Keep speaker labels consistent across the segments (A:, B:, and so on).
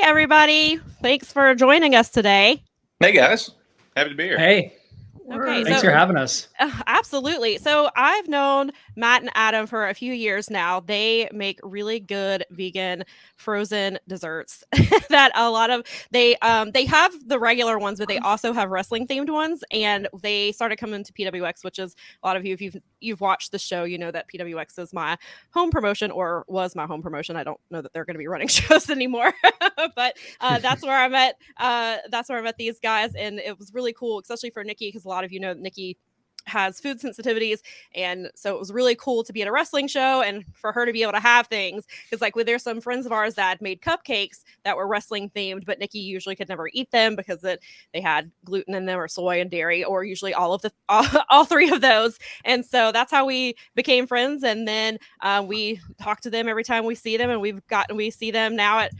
A: everybody. Thanks for joining us today.
B: Hey, guys. Happy to be here.
C: Hey.
A: Okay,
C: Thanks for having us.
A: Absolutely. So I've known Matt and Adam for a few years now. They make really good vegan frozen desserts that a lot of they have the regular ones, but they also have wrestling themed ones. And they started coming to PWX, which is a lot of you, if you've watched the show, you know that PWX is my home promotion, or was my home promotion. I don't know that they're going to be running shows anymore, but that's where I met. That's where I met these guys, and it was really cool, especially for Nikki, because a lot of you know that Nikki has food sensitivities, and so it was really cool to be at a wrestling show and for her to be able to have things, because like there's some friends of ours that made cupcakes that were wrestling themed, but Nikki usually could never eat them because they had gluten in them, or soy and dairy, or usually all three of those. And so that's how we became friends, and then we talk to them every time we see them, and we see them now at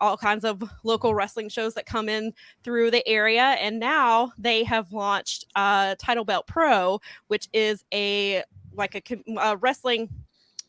A: all kinds of local wrestling shows that come in through the area. And now they have launched Title Belt Pro, which is a wrestling.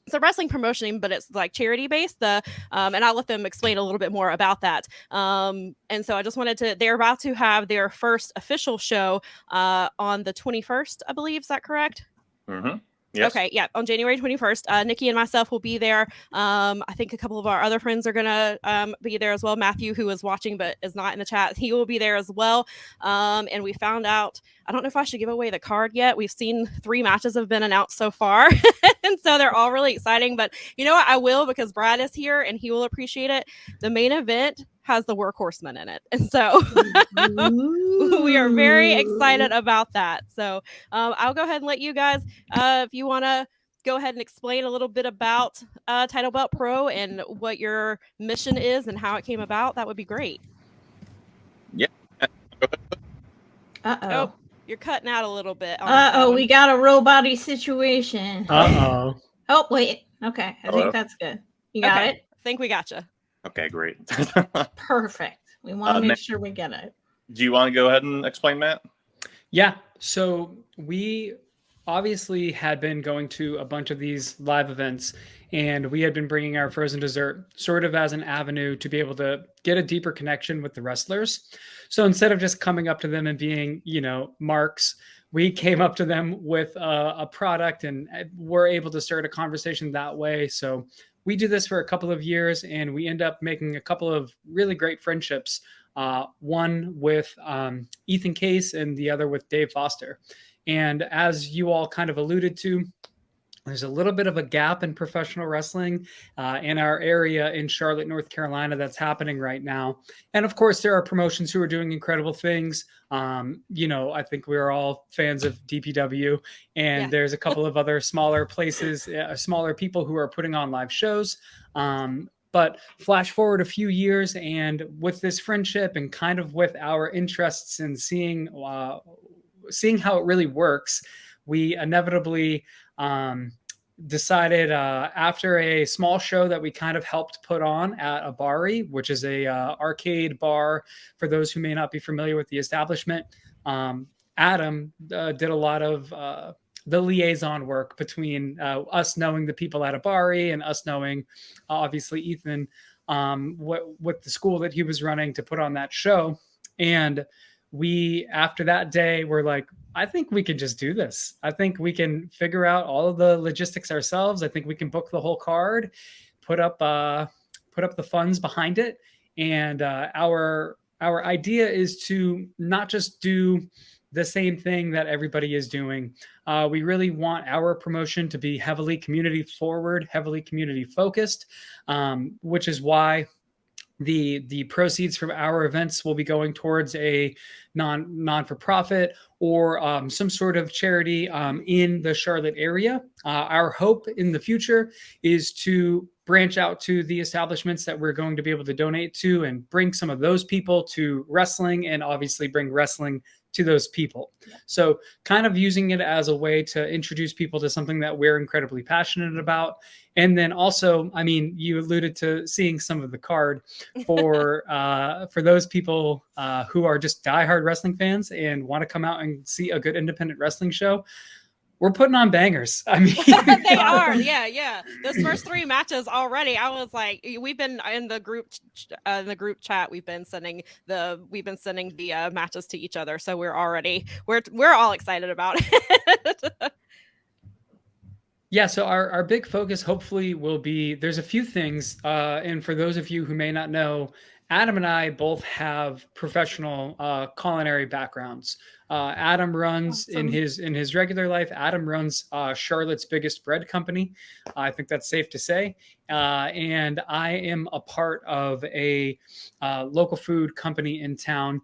A: It's a wrestling promotion, but it's like charity based. And I'll let them explain a little bit more about that. And so I just wanted to. They're about to have their first official show on the 21st, I believe. Is that correct?
B: Mm-hmm. Yes.
A: Okay, yeah, on January 21st. Nikki and myself will be there. I think a couple of our other friends are going to be there as well. Matthew, who is watching but is not in the chat, he will be there as well. And we found out, I don't know if I should give away the card yet. We've seen 3 matches have been announced so far. And so they're all really exciting. But you know what? I will, because Brad is here and he will appreciate it. The main event has the Workhorsemen in it. And so we are very excited about that. So I'll go ahead and let you guys, if you want to go ahead and explain a little bit about Title Belt Pro and what your mission is and how it came about, that would be great.
B: Yeah.
D: Uh-oh.
A: Oh, you're cutting out a little bit.
D: We got a robot-y situation.
C: Uh-oh.
D: Oh, wait. Okay. I think that's good. You got it?
A: I think we got you.
B: Okay, great.
D: Perfect. We want to make sure we get it.
B: Do you want to go ahead and explain, Matt?
C: Yeah. So we obviously had been going to a bunch of these live events, and we had been bringing our frozen dessert sort of as an avenue to be able to get a deeper connection with the wrestlers. So instead of just coming up to them and being, marks, we came up to them with a product and were able to start a conversation that way. So we do this for a couple of years, and we end up making a couple of really great friendships. One with Ethan Case and the other with Dave Foster. And as you all kind of alluded to, there's a little bit of a gap in professional wrestling in our area in Charlotte, North Carolina, that's happening right now. And of course, there are promotions who are doing incredible things. I think we're all fans of DPW, and there's a couple of other smaller places, smaller people who are putting on live shows. But flash forward a few years, and with this friendship and kind of with our interests in seeing how it really works, we inevitably decided after a small show that we kind of helped put on at Abari, which is a arcade bar for those who may not be familiar with the establishment. Adam did a lot of the liaison work between us knowing the people at Abari and us knowing, obviously, Ethan, with the school that he was running to put on that show. And we, after that day, were like, I think we can just do this. I think we can figure out all of the logistics ourselves. I think we can book the whole card, put up the funds behind it. And our idea is to not just do the same thing that everybody is doing. We really want our promotion to be heavily community forward, heavily community focused, which is why the proceeds from our events will be going towards a non-for-profit or some sort of charity in the Charlotte area. Our hope in the future is to branch out to the establishments that we're going to be able to donate to and bring some of those people to wrestling, and obviously bring wrestling to those people. So kind of using it as a way to introduce people to something that we're incredibly passionate about. And then also, I mean, you alluded to seeing some of the card for those people who are just diehard wrestling fans and want to come out and see a good independent wrestling show. we're putting on bangers. I mean,
A: They are. Yeah. Those first 3 matches already, I was like, we've been in the group chat. We've been sending the matches to each other, so we're all excited about it.
C: Yeah, so our big focus hopefully will be, there's a few things, and for those of you who may not know, Adam and I both have professional culinary backgrounds. Adam runs
D: Awesome.
C: in his regular life. Adam runs Charlotte's biggest bread company. I think that's safe to say. And I am a part of a local food company in town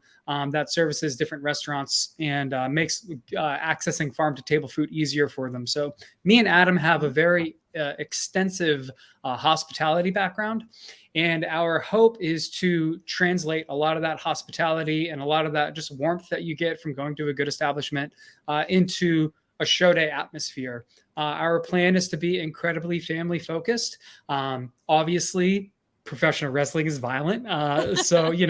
C: that services different restaurants and makes accessing farm to table food easier for them. So me and Adam have a very extensive hospitality background. And our hope is to translate a lot of that hospitality and a lot of that just warmth that you get from going to a good establishment into a show day atmosphere. Our plan is to be incredibly family focused. Obviously, professional wrestling is violent. So, you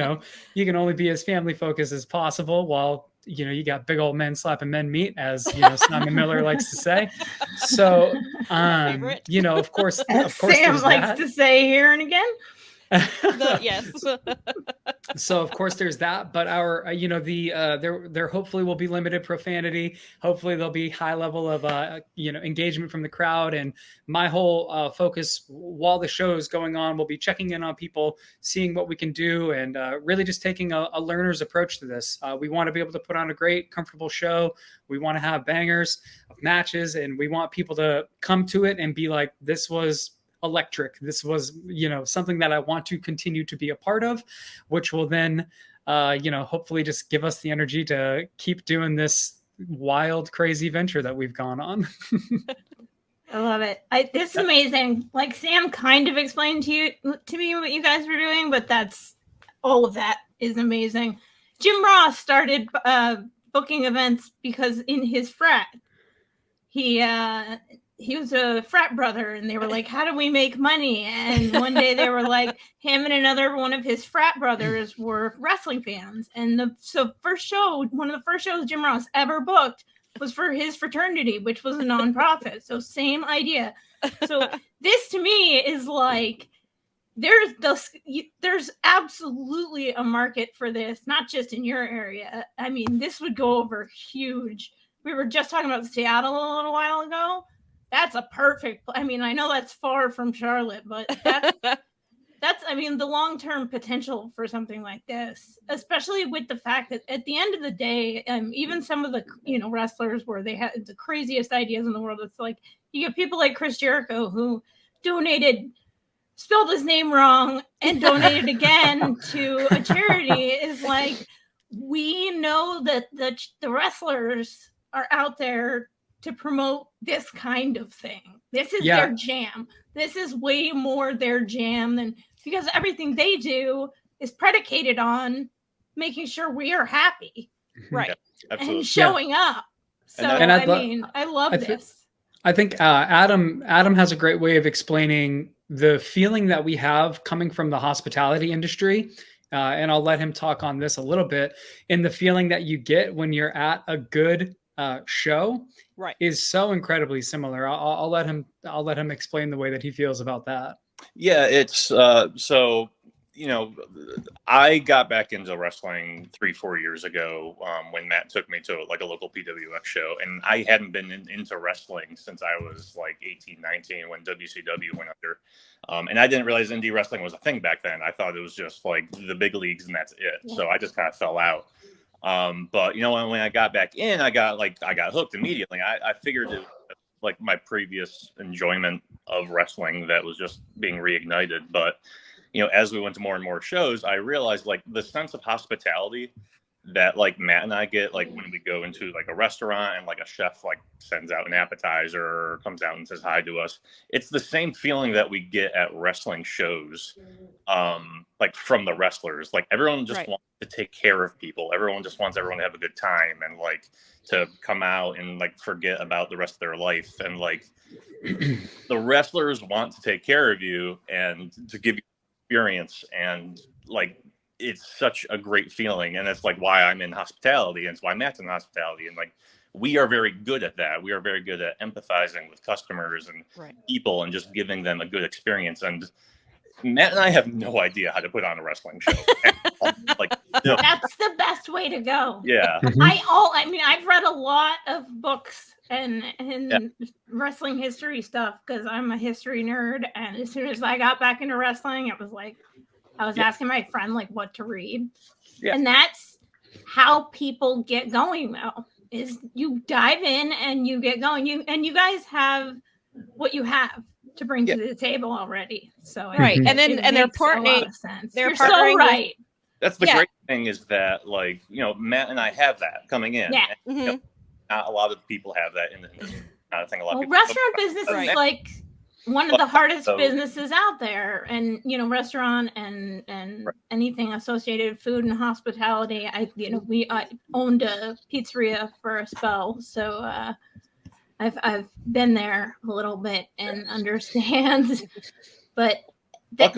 C: can only be as family focused as possible while, you got big old men slapping men meat, as, Simon Miller likes to say. So, of course,
D: Sam likes to say here and again.
A: Yes.
C: So of course there's that, but our there hopefully will be limited profanity. Hopefully there'll be high level of engagement from the crowd, and my whole focus while the show is going on will be checking in on people, seeing what we can do, and really just taking a learner's approach to this. We want to be able to put on a great, comfortable show. We want to have bangers of matches, and we want people to come to it and be like, this was electric. This was, something that I want to continue to be a part of, which will then, hopefully just give us the energy to keep doing this wild, crazy venture that we've gone on.
D: I love it. This is amazing. Like Sam kind of explained to me what you guys were doing, but all of that is amazing. Jim Ross started booking events because in his frat, he was a frat brother, and they were like, how do we make money? And one day they were like, him and another one of his frat brothers were wrestling fans. And one of the first shows Jim Ross ever booked was for his fraternity, which was a nonprofit. So same idea. So this to me is like, there's absolutely a market for this, not just in your area. I mean, this would go over huge. We were just talking about Seattle a little while ago. That's a perfect. I mean, I know that's far from Charlotte, but that's the long-term potential for something like this, especially with the fact that at the end of the day, even some of the wrestlers where they had the craziest ideas in the world, it's like you get people like Chris Jericho who spelled his name wrong and donated again to a charity. Is like, we know that the wrestlers are out there to promote this kind of thing. This is their jam. This is way more their jam than, because everything they do is predicated on making sure we are happy.
A: Right.
B: Yeah,
D: and showing up. So, I love this.
C: I think Adam has a great way of explaining the feeling that we have coming from the hospitality industry. And I'll let him talk on this a little bit. And the feeling that you get when you're at a good show is so incredibly similar. I'll let him explain the way that he feels about that.
B: Yeah, it's so I got back into wrestling 3-4 years ago when Matt took me to like a local PWX show, and I hadn't been into wrestling since I was like 18, 19 when WCW went under, and I didn't realize indie wrestling was a thing back then. I thought it was just like the big leagues and that's it. So I just kind of fell out. But when I got back in, I got hooked immediately. I figured it was like my previous enjoyment of wrestling that was just being reignited. But as we went to more and more shows, I realized like the sense of hospitality that like Matt and I get, like when we go into like a restaurant and like a chef like sends out an appetizer or comes out and says hi to us. It's the same feeling that we get at wrestling shows, like from the wrestlers. Like everyone just wants to take care of people. Everyone just wants everyone to have a good time and like to come out and like forget about the rest of their life. And like the wrestlers want to take care of you and to give you experience, and like it's such a great feeling. And it's like why I'm in hospitality, and it's why Matt's in hospitality. And like we are very good at that. We are very good at empathizing with customers and people and just giving them a good experience. And Matt and I have no idea how to put on a wrestling show. Like, no.
D: That's the best way to go.
B: Yeah.
D: I mean, I've read a lot of books and wrestling history stuff because I'm a history nerd. And as soon as I got back into wrestling, it was like I was asking my friend like what to read. Yeah. And that's how people get going, though, is you dive in and you get going. You guys have what you have to bring to the table already. So
A: and they're partnering.
D: You're so right.
B: That's the great thing is that, like, you know, Matt and I have that coming in.
D: Yeah.
B: And, you know, not a lot of people have that in the not a thing a lot of people.
D: Restaurant business is like one of the hardest businesses out there, and you know, restaurant and anything associated, food and hospitality. I owned a pizzeria for a spell, so I've been there a little bit and understand. But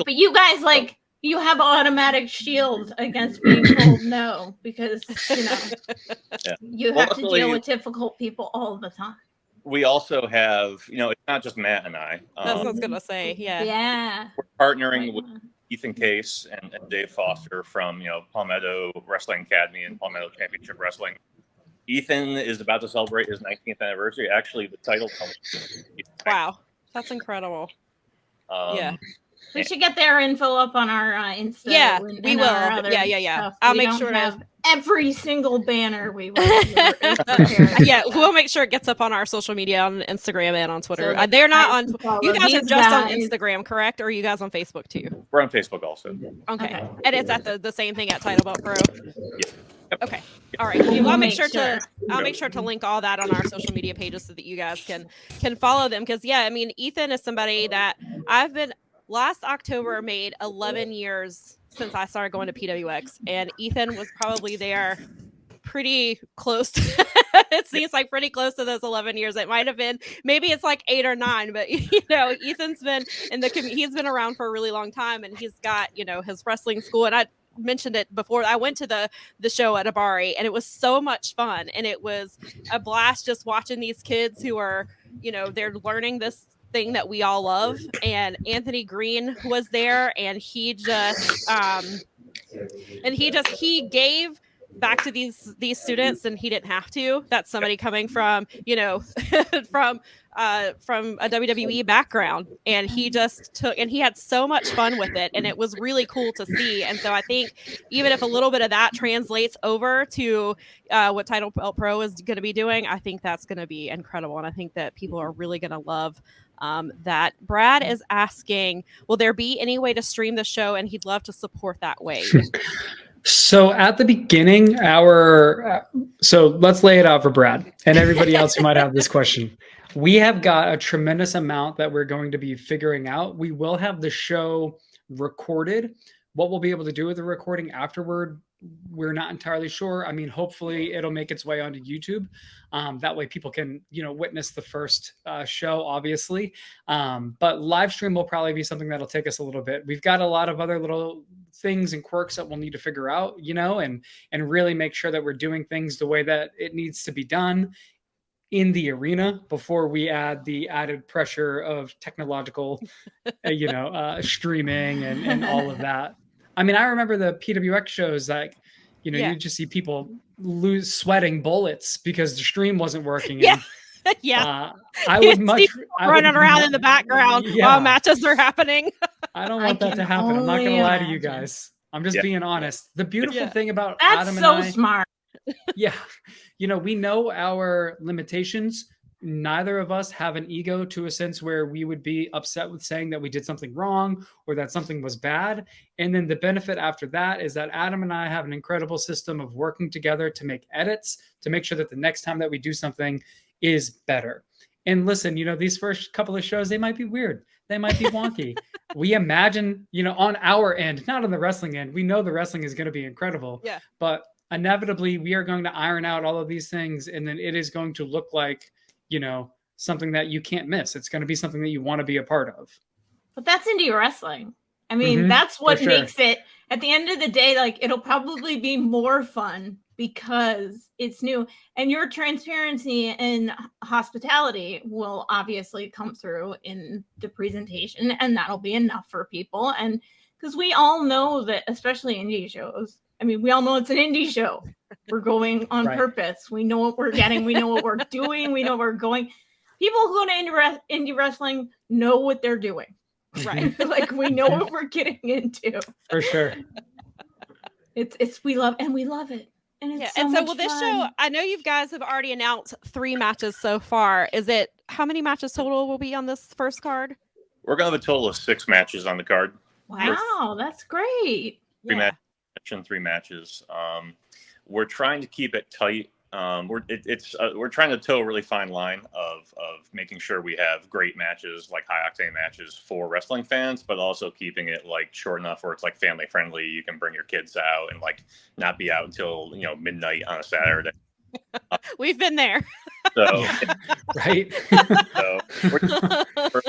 D: you guys, like, you have automatic shields against being told no, because you have to deal with difficult people all the time.
B: We also have, you know, it's not just Matt and I.
A: That's what I was gonna say. Yeah.
B: We're partnering with Ethan Case and Dave Foster from, you know, Palmetto Wrestling Academy and Palmetto Championship Wrestling. Ethan is about to celebrate his 19th anniversary. Actually, the title.
A: Wow, that's incredible.
D: We should get their info up on our Insta.
A: Yeah, we will. Yeah. I'll make sure to
D: have every single banner we will.
A: We'll make sure it gets up on our social media on Instagram and on Twitter. So they're not on. You guys are just on Instagram, correct? Or are you guys on Facebook too?
B: We're on Facebook also.
A: Okay. And it's at the same thing at Title Belt Pro.
B: Yeah. Yep.
A: Okay. All right. Well, I'll make sure to link all that on our social media pages so that you guys can follow them. Because I mean, Ethan is somebody that I've been. Last October made 11 years since I started going to PWX, and Ethan was probably there pretty close to, it seems like pretty close to those 11 years. It might have been, maybe it's like 8 or 9, but you know, Ethan's been in the he's been around for a really long time, and he's got, you know, his wrestling school. And I mentioned it before, I went to the show at Abari, and it was so much fun, and it was a blast just watching these kids who are, you know, they're learning this thing that we all love. And Anthony Green was there, and he gave back to these students, and he didn't have to. That's somebody coming from, you know, from a WWE background, and he just took, and he had so much fun with it, and it was really cool to see. And so I think even if a little bit of that translates over to what Title Belt Pro is going to be doing, I think that's going to be incredible, and I think that people are really going to love that. Brad is asking, will there be any way to stream the show? And he'd love to support that way.
C: So at the beginning, so let's lay it out for Brad and everybody else who might have this question. We have got a tremendous amount that we're going to be figuring out. We will have the show recorded. What we'll be able to do with the recording afterward, we're not entirely sure. I mean, hopefully it'll make its way onto YouTube. That way people can, you know, witness the first show, obviously. But live stream will probably be something that'll take us a little bit. We've got a lot of other little things and quirks that we'll need to figure out, you know, and really make sure that we're doing things the way that it needs to be done in the arena before we add the added pressure of technological, streaming and all of that. I mean, I remember the PWX shows, like, you know, you just see people sweating bullets because the stream wasn't working.
A: Yeah.
C: And, I would much
A: running around in the background while matches are happening.
C: I don't want that to happen. I'm not going to lie to you guys. I'm just being honest. The beautiful thing about Adam and I,
D: smart.
C: Yeah. You know, we know our limitations. Neither of us have an ego to a sense where we would be upset with saying that we did something wrong or that something was bad. And then the benefit after that is that Adam and I have an incredible system of working together to make edits, to make sure that the next time that we do something is better. And listen, you know, these first couple of shows, they might be weird. They might be wonky. We imagine, you know, on our end, not on the wrestling end, we know the wrestling is going to be incredible.
A: Yeah.
C: But inevitably, we are going to iron out all of these things. And then it is going to look like, you know, something that you can't miss. It's going to be something that you want to be a part of.
D: But that's indie wrestling. I mean, that's what makes it, at the end of the day, like, it'll probably be more fun because it's new, and your transparency and hospitality will obviously come through in the presentation, and that'll be enough for people. And because we all know that, especially indie shows, I mean, we all know it's an indie show. We're going on purpose. We know what we're getting. We know what we're doing. We know where we're going. People who go to indie wrestling know what they're doing. Right. Like, we know what we're getting into.
C: For sure.
D: We love it. And it's so
A: with this show, I know you guys have already announced 3 matches so far. How many matches total will be on this first card?
B: We're gonna have a total of 6 matches on the card.
D: Wow, that's great.
B: 3 matches. We're trying to keep it tight. We're trying to toe a really fine line of making sure we have great matches, like high octane matches for wrestling fans, but also keeping it like short enough where it's like family friendly. You can bring your kids out and like not be out until midnight on a Saturday.
A: We've been there.
B: So
C: right.
B: So we're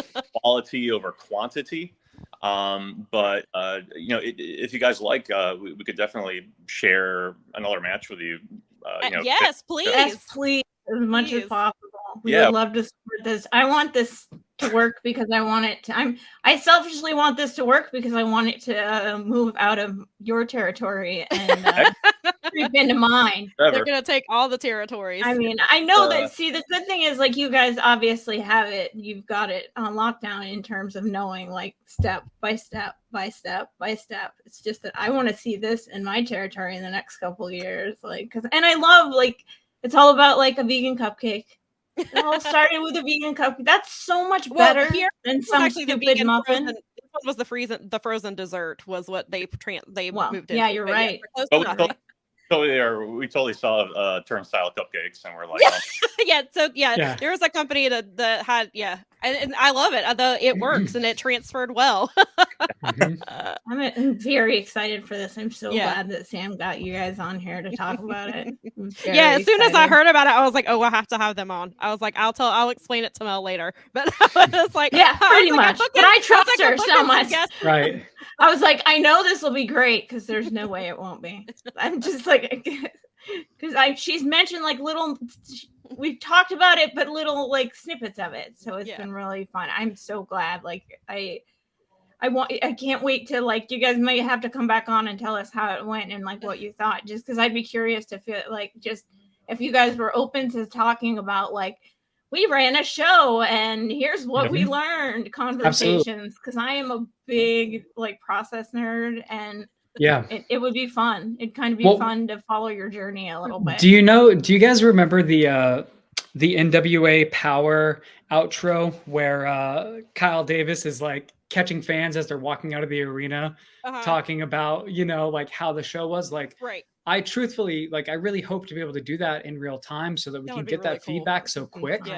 B: quality over quantity. But if you guys like, we could definitely share another match with you.
A: Yes, please.
D: Yes, please, as much as possible. We would love to support this. I want this to work because I want it to. I selfishly want this to work because I want it to move out of your territory and creep into mine.
A: They're gonna take all the territories.
D: I mean, I know that. See, the good thing is, like, you guys obviously have it. You've got it on lockdown in terms of knowing, like, step by step by step by step. It's just that I want to see this in my territory in the next couple of years, and I love, like, it's all about like a vegan cupcake. It all started with a vegan cupcake. That's so much better than some stupid muffin.
A: This one was the frozen dessert was what they moved in.
D: Yeah, you're right.
B: We totally saw turnstile cupcakes, and we're like,
A: there was a company that had and I love it. It works and it transferred well.
D: I'm very excited for this. I'm so glad that Sam got you guys on here to talk about it.
A: As soon as I heard about it, I was like, oh, I have to have them on. I was like, I'll explain it to Mel later. But I was like,
D: pretty much. But I trust her so much.
C: Right.
D: I was like, I know this will be great because there's no way it won't be. I'm just like, because she's mentioned like little, we've talked about it, but little like snippets of it. So it's been really fun. I'm so glad. Like I can't wait to, like, you guys might have to come back on and tell us how it went and like what you thought, just because I'd be curious to feel like just if you guys were open to talking about like, we ran a show and here's what we learned conversations, because I am a big like process nerd, and it would be fun. It'd kind of be fun to follow your journey a little bit.
C: Do you guys remember the NWA Power outro where Kyle Davis is like catching fans as they're walking out of the arena, talking about, like how the show was like,
A: right.
C: I truthfully, like, I really hope to be able to do that in real time so that we can get that feedback so quick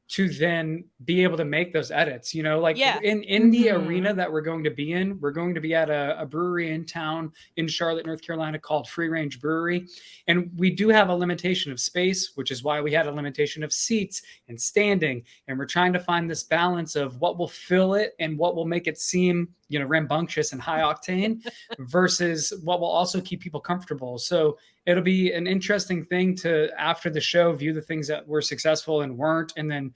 C: to then be able to make those edits, in the arena that we're going to be in. We're going to be at a brewery in town in Charlotte, North Carolina called Free Range Brewery. And we do have a limitation of space, which is why we had a limitation of seats and standing. And we're trying to find this balance of what will fill it and what will make it seem, rambunctious and high octane versus what will also keep people comfortable. So it'll be an interesting thing to, after the show, view the things that were successful and weren't, and then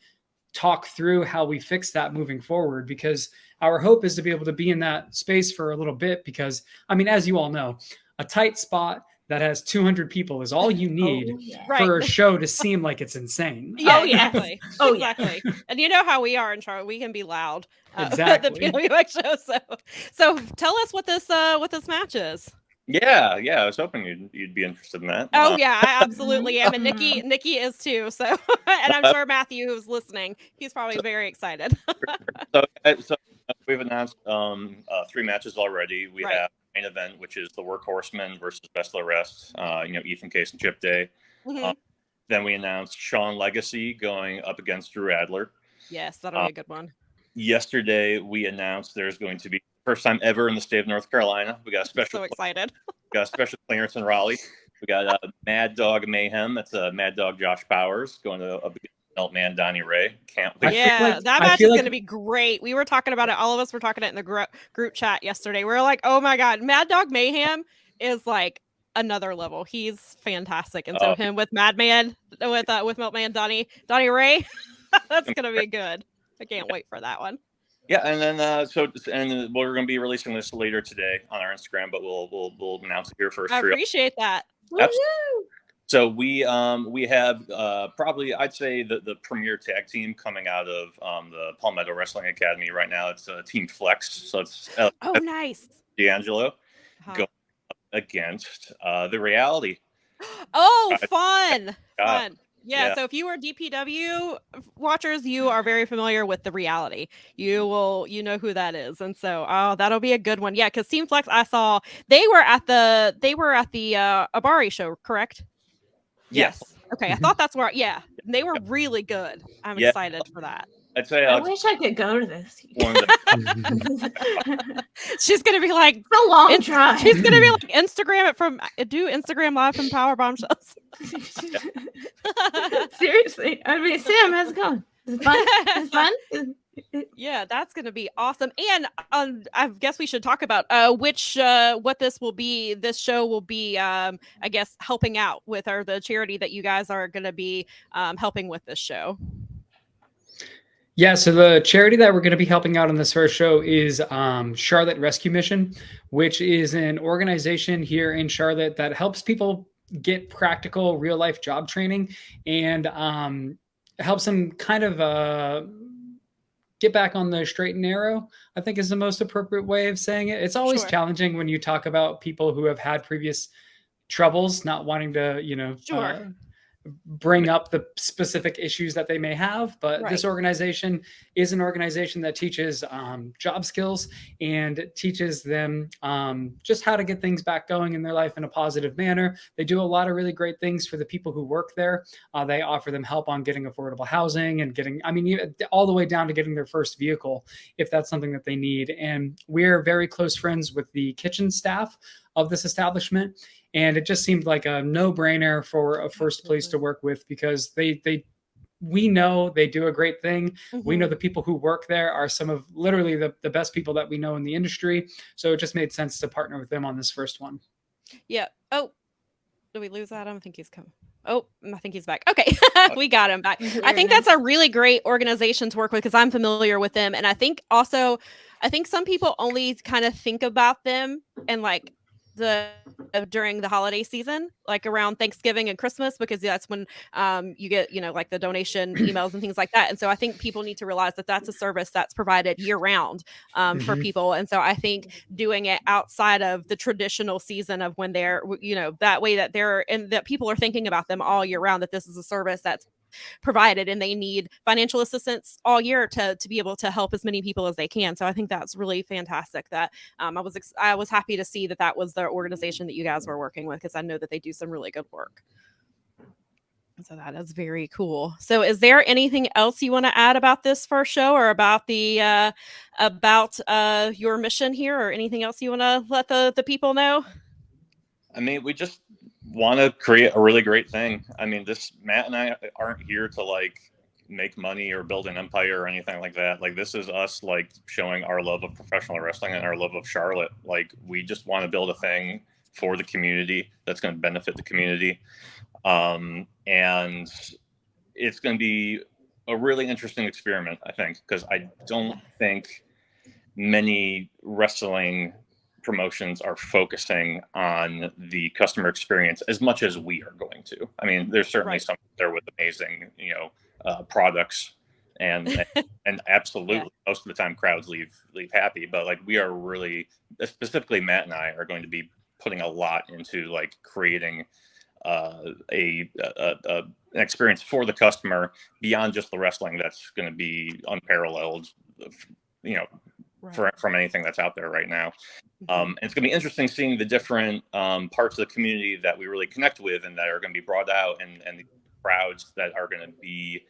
C: talk through how we fix that moving forward, because our hope is to be able to be in that space for a little bit, because, I mean, as you all know, a tight spot that has 200 people is all you need for a show to seem like it's insane.
A: Exactly. Exactly. And you know how we are in Charlotte. We can be loud at the PWX show. So tell us what this match is.
B: Yeah. I was hoping you'd be interested in that.
A: Oh yeah, I absolutely am, and Nikki is too. So, and I'm sure Matthew, who's listening, he's probably very excited.
B: So we've announced 3 matches already. We have main event, which is the Workhorsemen versus Bessler Rest. Ethan Case and Chip Day. Then we announced Sean Legacy going up against Drew Adler.
A: Yes, that'll be a good one.
B: Yesterday we announced there's going to be first time ever in the state of North Carolina. We got a special.
A: So excited.
B: We got a special clearance in Raleigh. We got Mad Dog Mayhem. That's Mad Dog Josh Powers going to up against Meltman Donnie Ray. Can't wait.
A: Yeah, that match is going to be great. We were talking about it. All of us were talking it in the group chat yesterday. We were like, oh my God, Mad Dog Mayhem is like another level. He's fantastic. And so him with Madman, with Milkman Donnie Ray, that's gonna be good. I can't wait for that one.
B: Yeah, and then and we're going to be releasing this later today on our Instagram, but we'll announce it here first.
A: I appreciate that.
B: So we have probably, I'd say, the premier tag team coming out of the Palmetto Wrestling Academy right now. It's Team Flex. So it's
A: nice.
B: D'Angelo going up against the Reality.
A: Oh, fun. Yeah, so if you are DPW watchers, you are very familiar with the Reality. You know who that is. And so that'll be a good one. Yeah, because Team Flex, I saw they were at the Abari show, correct? Yes. Okay, I thought that's where they were really good. I'm excited for that.
B: I'd say
D: I wish I could go to this.
A: She's gonna be like,
D: it's a long drive.
A: She's gonna be like, Instagram live from Powerbombshells.
D: Seriously, I mean, Sam, how's it going? Is it fun? Is it fun?
A: Yeah, that's gonna be awesome. And I guess we should talk about what this will be. This show will be, I guess, helping out with, or the charity that you guys are gonna be helping with this show.
C: Yeah, so the charity that we're going to be helping out on this first show is Charlotte Rescue Mission, which is an organization here in Charlotte that helps people get practical real-life job training and helps them kind of get back on the straight and narrow, I think is the most appropriate way of saying it. It's always challenging when you talk about people who have had previous troubles, not wanting to, bring up the specific issues that they may have, but this organization is an organization that teaches job skills and teaches them just how to get things back going in their life in a positive manner. They do a lot of really great things for the people who work there. They offer them help on getting affordable housing and all the way down to getting their first vehicle if that's something that they need. And we're very close friends with the kitchen staff of this establishment. And it just seemed like a no-brainer for a first place to work with, because we know they do a great thing. Mm-hmm. We know the people who work there are some of literally the best people that we know in the industry. So it just made sense to partner with them on this first one.
A: Yeah. Oh, did we lose Adam? I think he's come. Oh, I think he's back. Okay. We got him back. I think that's a really great organization to work with, because I'm familiar with them. And I think some people only kind of think about them and like during the holiday season, like around Thanksgiving and Christmas, because that's when you get, like the donation emails and things like that. And so I think people need to realize that that's a service that's provided year round for people. And so I think doing it outside of the traditional season of when they're, that way that that people are thinking about them all year round, that this is a service that's provided and they need financial assistance all year to be able to help as many people as they can. So I think that's really fantastic that I was happy to see that was the organization that you guys were working with, because I know that they do some really good work. So that is very cool. So is there anything else you want to add about this first show, or about the your mission here, or anything else you want to let the people know?
B: I mean, we just want to create a really great thing. I mean, Matt and I aren't here to like make money or build an empire or anything like that. Like, this is us like showing our love of professional wrestling and our love of Charlotte. Like, we just want to build a thing for the community that's going to benefit the community. And it's going to be a really interesting experiment, I think, because I don't think many wrestling promotions are focusing on the customer experience as much as we are going to. I mean, there's certainly some there with amazing, products and absolutely most of the time crowds leave happy, but like, we are really, specifically Matt and I are going to be putting a lot into like creating an experience for the customer beyond just the wrestling that's going to be unparalleled, from anything that's out there right now. And it's going to be interesting seeing the different parts of the community that we really connect with and that are going to be brought out, and the crowds that are going to be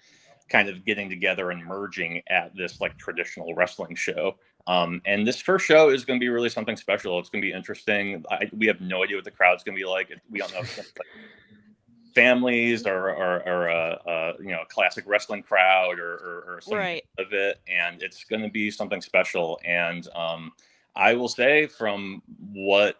B: kind of getting together and merging at this like traditional wrestling show. And this first show is going to be really something special. It's going to be interesting. We have no idea what the crowd's going to be like. We don't know if it's like families or a classic wrestling crowd or something of it. And it's going to be something special. And I will say, from what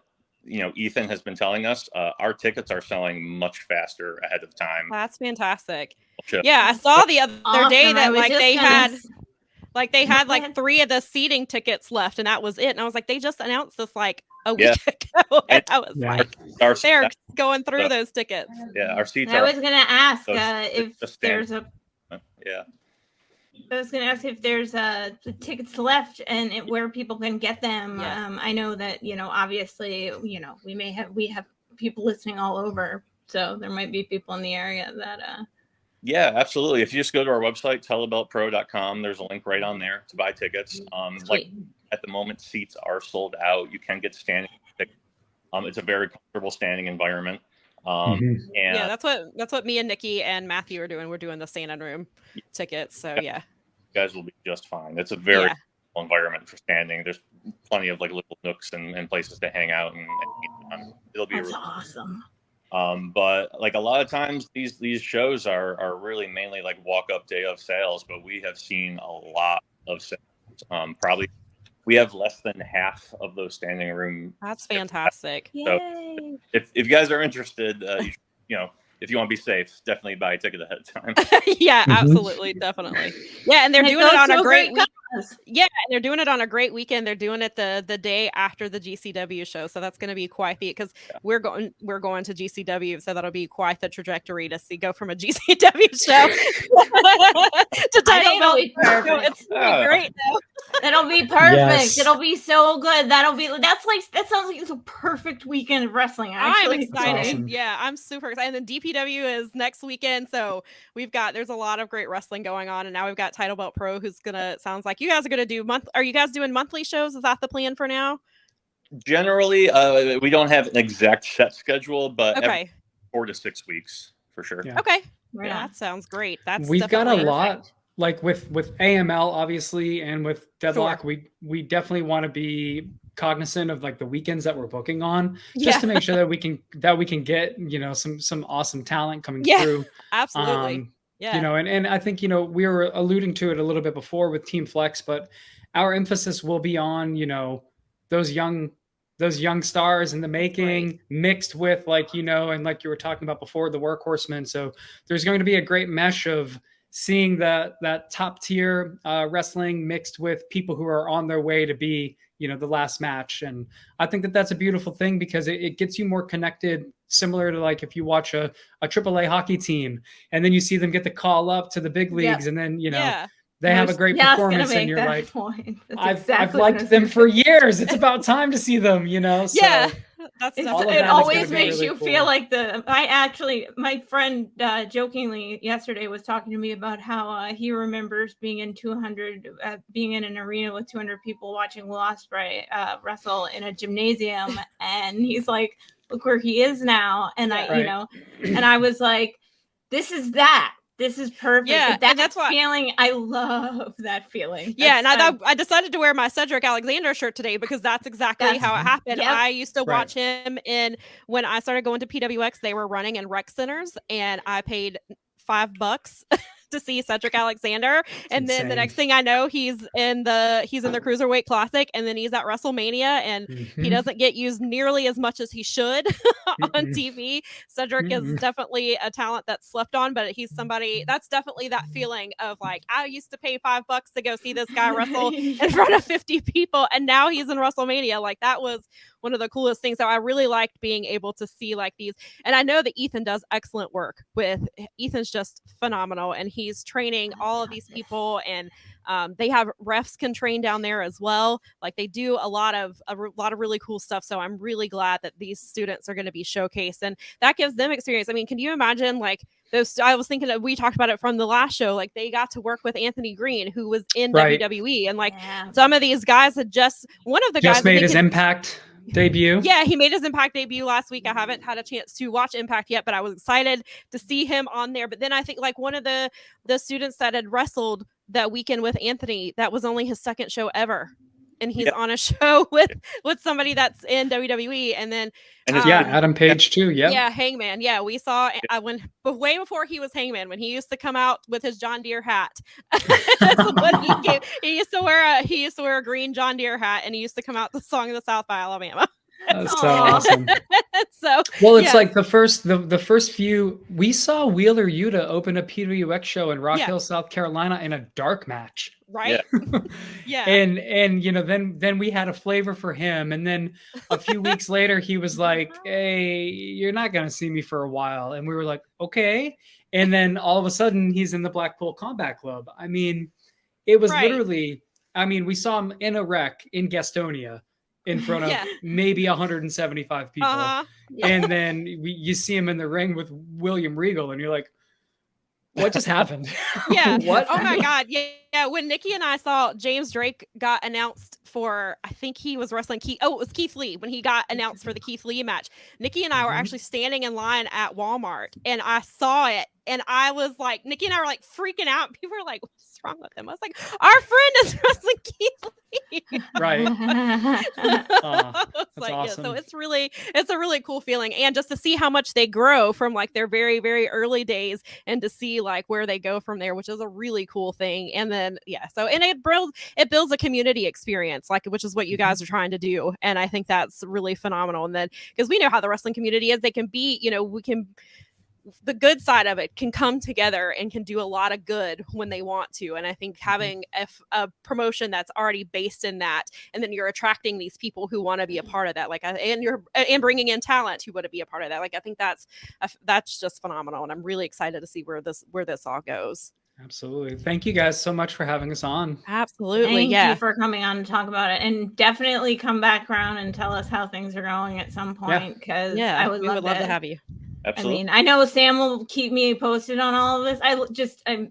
B: Ethan has been telling us, our tickets are selling much faster ahead of time.
A: That's fantastic.
B: Sure.
A: Yeah, I saw the other day
D: Awesome.
A: that they had
D: Go
A: like
D: ahead.
A: 3 of the seating tickets left, and that was it. And I was like, they just announced this like a week ago, and I was
C: Yeah.
A: like,
B: Our,
A: they're going through those tickets.
B: our seats
D: I
B: are.
D: was gonna ask
B: those-
D: if
B: just
D: there's
B: stand- Yeah.
D: I was gonna ask if there's the tickets left and where people can get them.
A: Yeah.
D: I know that obviously we have people listening all over, so there might be people in the area that.
B: Yeah, absolutely. If you just go to our website, telebeltpro.com, there's a link right on there to buy tickets. Like at the moment, seats are sold out. You can get standing tickets. It's a very comfortable standing environment. And
A: Yeah, that's what me and Nikki and Matthew are doing. We're doing the stand room tickets. So yeah,
B: you guys will be just fine. It's a very comfortable environment for standing. There's plenty of like little nooks and places to hang out, and it'll be
D: That's
B: really
D: awesome.
B: But like a lot of times these shows are really mainly like walk up day of sales, but we have seen a lot of sales. Probably we have less than half of those standing room.
A: that's fantastic.
B: So if you guys are interested, if you want to be safe, definitely buy a ticket ahead of time.
A: Yeah, absolutely, definitely. Yeah, and they're doing it on a great week. Yeah, and they're doing it on a great weekend. They're doing it the day after the GCW show, so that's going to be quite the because we're going to GCW, so that'll be quite the trajectory to go from a GCW show to title belt. It's gonna be great though.
D: That'll be perfect.
C: Yes.
D: It'll be so good. That sounds like it's a perfect weekend of wrestling.
A: I'm
D: Actually,
A: excited.
C: awesome.
A: Yeah, I'm super excited. And then DPW is next weekend, so there's a lot of great wrestling going on, and now we've got Title Belt Pro, who's sounds like you guys are gonna do Are you guys doing monthly shows? Is that the plan for now?
B: Generally, we don't have an exact set schedule, but every 4 to 6 weeks for sure.
C: Yeah.
A: Okay,
D: Right
A: yeah,
D: on.
A: that sounds great.
C: We've got a
A: definitely
C: lot like with AML obviously, and with Deadlock, we definitely want to be cognizant of like the weekends that we're booking on, just to make sure that we can get some awesome talent coming through.
A: Absolutely. Yeah.
C: And I think we were alluding to it a little bit before with Team Flex, but our emphasis will be on those young stars in the making, mixed with and like you were talking about before, the workhorsemen. So there's going to be a great mesh of seeing that top tier wrestling mixed with people who are on their way to be the last match. And I think that that's a beautiful thing because it gets you more connected, similar to like if you watch a AAA hockey team and then you see them get the call up to the big leagues, and then they have a great performance and you're like, I've liked them for years. It's about time to see them, So
D: it always makes you feel like my friend jokingly yesterday was talking to me about how he remembers being in an arena with 200 people watching Will Ospreay wrestle in a gymnasium, and he's like, look where he is now. And and I was like, this is perfect.
A: Yeah,
D: and that's why feeling. I love that feeling.
A: Yeah, and I decided to wear my Cedric Alexander shirt today because that's exactly how it happened. Yep. I used to watch him when I started going to PWX, they were running in rec centers, and I paid $5 to see Cedric Alexander. And then the next thing I know, he's in the Cruiserweight Classic, and then he's at WrestleMania, and he doesn't get used nearly as much as he should on TV. Cedric is definitely a talent that's slept on, but he's somebody that's definitely that feeling of like, I used to pay $5 to go see this guy wrestle in front of 50 people, and now he's in WrestleMania. Like, that was one of the coolest things. So I really liked being able to see like these, and I know that Ethan does excellent work Ethan's just phenomenal, and he's training all of these people, and they have refs can train down there as well. Like, they do a lot of really cool stuff. So I'm really glad that these students are going to be showcased, and that gives them experience. I mean, can you imagine like those? I was thinking that we talked about it from the last show. Like, they got to work with Anthony Green, who was in WWE, and like some of these guys had one of the guys
C: made his Impact debut.
A: Yeah, he made his Impact debut last week. I haven't had a chance to watch Impact yet, but I was excited to see him on there. But then I think like one of the students that had wrestled that weekend with Anthony, that was only his second show ever, and he's on a show with somebody that's in WWE. And then
C: Adam Page too.
A: Yeah, Hangman. Yeah, we saw but way before he was Hangman, when he used to come out with his John Deere hat. That's what he used to wear a green John Deere hat, and he used to come out the Song of the South by Alabama.
C: That's so awesome.
A: So
C: Well, it's
A: yeah.
C: like the first few we saw Wheeler Yuta open a PWX show in Rock
A: Yeah.
C: Hill, South Carolina in a dark match.
A: Right. Yeah.
C: And you know, then we had a flavor for him, and then a few weeks later he was like, "Hey, you're not gonna see me for a while," and we were like, "Okay." And then all of a sudden he's in the Blackpool Combat Club. I mean, it was
A: Right.
C: literally, I mean, we saw him in a wreck in Gastonia in front of
A: Yeah.
C: maybe 175 people.
A: Yeah.
C: And then you see him in the ring with William Regal, and you're like, what just happened?
A: Yeah.
C: What?
A: Oh my God. Yeah. Yeah. When Nikki and I saw James Drake got announced for, I think he was wrestling Keith. Oh, it was Keith Lee when he got announced for the Keith Lee match. Nikki and I were actually standing in line at Walmart, and I saw it, and I was like, Nikki and I were like freaking out. People were like, what's wrong with him? I was like, our friend is wrestling Keith Lee.
C: Right.
A: It's
C: That's awesome.
A: Yeah, so it's a really cool feeling, and just to see how much they grow from like their very, very early days, and to see like where they go from there, which is a really cool thing. And then so and it builds a community experience, like, which is what you guys are trying to do, and I think that's really phenomenal. And then because we know how the wrestling community is, they can be, the good side of it can come together and can do a lot of good when they want to. And I think having a promotion that's already based in that, and then you're attracting these people who want to be a part of that, like, and bringing in talent who want to be a part of that. Like, I think that's just phenomenal. And I'm really excited to see where this all goes.
C: Absolutely. Thank you guys so much for having us on.
A: Absolutely.
D: Thank you for coming on to talk about it, and definitely come back around and tell us how things are going at some point, because I would love to have you.
B: Absolutely.
D: I mean, I know Sam will keep me posted on all of this.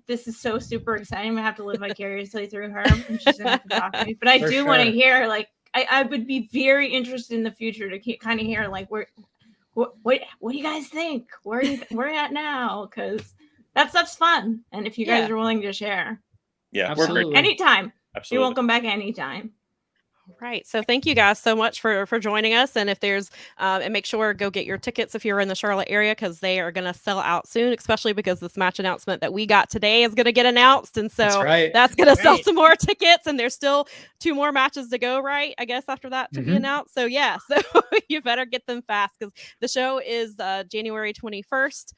D: This is so super exciting. I'm gonna have to live vicariously through her, and she's gonna have to talk to me. But I do want to hear, like, I would be very interested in the future to kind of hear, like, what do you guys think? Where are you at now? Because that stuff's fun, and if you guys are willing to share,
C: absolutely,
D: anytime,
B: absolutely,
D: you're welcome back anytime.
A: Right. So thank you guys so much for joining us. And if there's and make sure go get your tickets if you're in the Charlotte area, because they are going to sell out soon, especially because this match announcement that we got today is going to get announced. And so that's going to sell some more tickets, and there's still 2 more matches to go, right? I guess after that to be announced. So so you better get them fast, because the show is January 21st.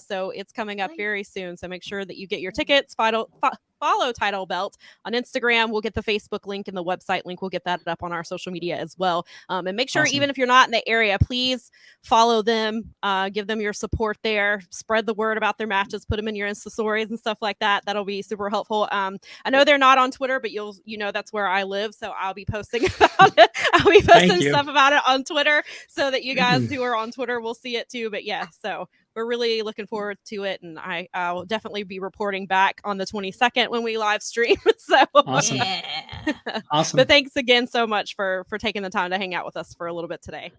A: So it's coming up very soon. So make sure that you get your tickets. Follow Title Belt on Instagram. We'll get the Facebook link and the website link. We'll get that up on our social media as well. And make sure, even if you're not in the area, please follow them. Give them your support there. Spread the word about their matches. Put them in your Insta stories and stuff like that. That'll be super helpful. I know they're not on Twitter, but that's where I live, so I'll be posting about it. I'll be posting stuff about it on Twitter, so that you guys who are on Twitter will see it too. But so we're really looking forward to it, and I'll definitely be reporting back on the 22nd when we live stream. So
C: awesome.
A: Awesome. But thanks again so much for taking the time to hang out with us for a little bit today.